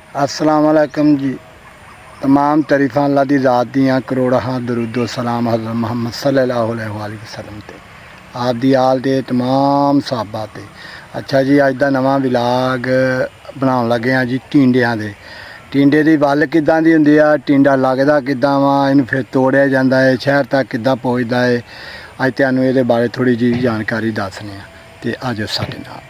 अस्सलाम वालेकुम जी। तमाम तरीफ़ां अल्लाह दी ज़ात दियां करोड़ा हाथ दरूदो सलाम हज़रत मुहम्मद सल्लल्लाहु अलैहि वसल्लम ते आप दी आल दे तमाम साहबा ते। अच्छा जी, अज दा नवां विलाग बनाउण लगे हाँ जी टिंडियां दे। टिंडे दी वल किद्दां दी हुंदी आ, टिंडा लगदा किद्दां वा, इहनूं फिर तोड़िया जांदा है, शहर तक किद्दां पहुंचदा है। अज तुहानूं इहदे बारे थोड़ी जी जानकारी दसने आ ते आजो साडे नाल।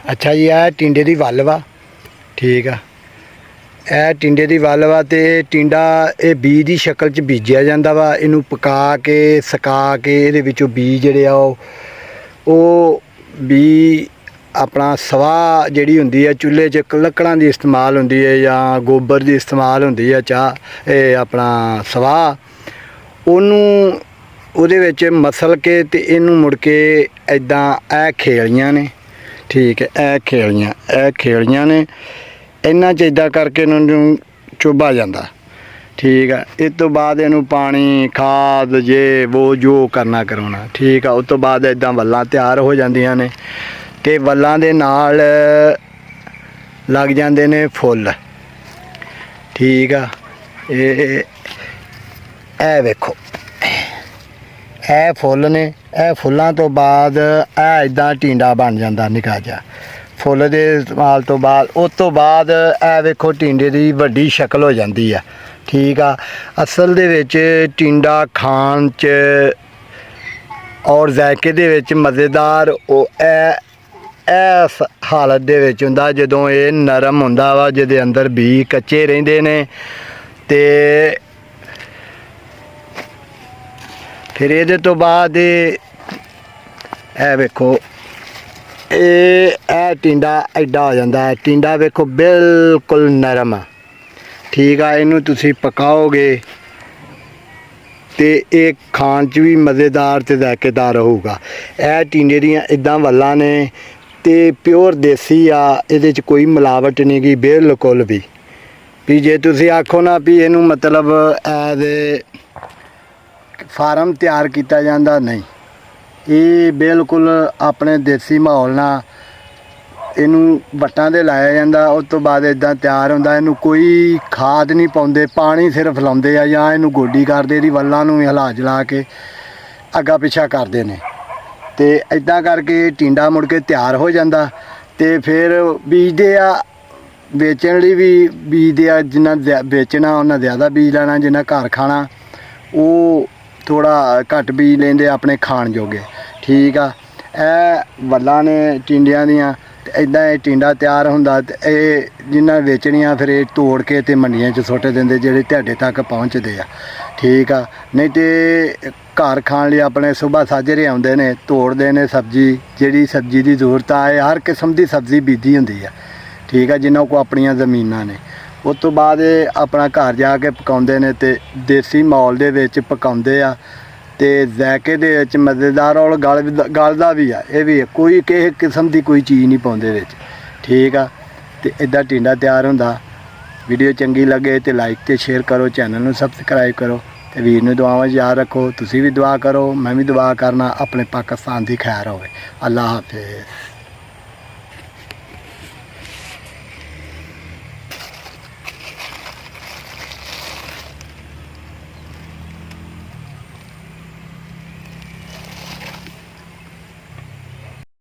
अच्छा जी, यह टिंडे की वल वा, ठीक है। यह टिंडे की वल वा ते टिंडा ये बीज की शक्ल च बीजिया जाता वा। इनू पका के सुका के ये बीज जिहड़े आ वो बी अपना सवाह जिहड़ी हुंदी है चूल्हे च लकड़ां दी इस्तेमाल हुंदी है या गोबर की इस्तेमाल हुंदी है, चाह ये अपना सवाह ओनू उहदे विच मसल के ते इनू मुड़ के इदां ए खेलियां ने, ठीक है। ए खेलियां ने, इन्हां च इदां करके इन्हूं चुभा जांदा, ठीक है। इस तो बाद इनू पानी खाद जे वो जो करना करवाना, ठीक है। उस तो बाद इदां वल्लां तैयार हो जांदियां ने ते वल्लां दे नाल लग जांदे ने फुੱਲ, ठीक है। ए वेखो ए फुੱਲ ने, ए फुੱਲਾਂ तो बाद ए इदां टिंडा बन जाता निक्का जिहा। फुੱਲ दे इस्तेमाल तो बाद उस तो बाद ए वेखो टिंडे की वड्डी शक्ल हो जाती है, ठीक आ। असल दे विच टिंडा खाण च और जायके दे विच मज़ेदार इस हालत दे विच हुंदा जदों ये नरम हुंदा वा, जिहदे अंदर बी कच्चे रहिंदे ने ते फिर ये तो बाद ए वेखो ए टिंडा एडा हो जाता है। टिंडा वेखो बिल्कुल नरम है, ठीक है। इनू तुसी पकाओगे तो ये खाण च भी मज़ेदार ते जायकेदार होगा। ए टिंडे दियां इदां वल्लां ने ते प्योर देसी आ, इहदे च कोई मिलावट नहीं गी बिल्कुल भी जे तुसी आखो ना भी इनू मतलब एज फार्म तैयार किया जाता, नहीं। ये बिल्कुल अपने देसी माहौल नाल इनू वट्टां ते लाया जाता। उस तो बाद इदां तैयार होंदा। इनू कोई खाद नहीं पाउंदे, पानी सिर्फ लाउंदे आ जां इनू गोडी करदे, इहदी वल्लां नूं हिला जुला के अग्गा पिछा करदे ने ते इदां करके टिंडा मुड़ के तैयार हो जाता। ते फिर बीजदे आ, बेचण लई भी बीजदे आ। जिन्ना बेचना उन्ना ज़्यादा बीज लैना, जिन्ना घर खाना वो थोड़ा घट बीज लेंदे अपने खाण जोगे, ठीक आ। ए वल्लां ने टिंडियां दियां इदां ये टिंडा तैयार हुंदा ते जिन्ना बेचनियां फिर ये तोड़ के ते मंडियां च सुੱਟ दिंदे जेह्ड़े तुहाडे तक पहुँचदे आ, ठीक आ। नहीं तो घर खाण लई अपने सुबह साजरे आउंदे ने, तोड़दे ने सब्जी, जिहड़ी सब्जी की जरूरत आए हर किस्म की सब्जी बीजी हुंदी आ, ठीक है। जिन्हों को अपनियां ज़मीनां ने उस तो बाद अपना घर जाके पकाउंदे ने ते देसी माहौल दे विच पकाउंदे आ ते जायके दे विच मज़ेदार और गलदा भी आ। ये भी कोई किसी किस्म की कोई चीज़ नहीं पाउंदे विच, ठीक आ। ते इदां टिंडा तैयार हुंदा। वीडियो चंगी लगे तो लाइक ते शेयर करो, चैनल नूं सबसक्राइब करो ते वीर नूं दुआवां याद रखो। तुसीं भी दुआ करो, मैं भी दुआ करना, अपने पाकिस्तान की खैर होवे। अल्लाह हाफिज़।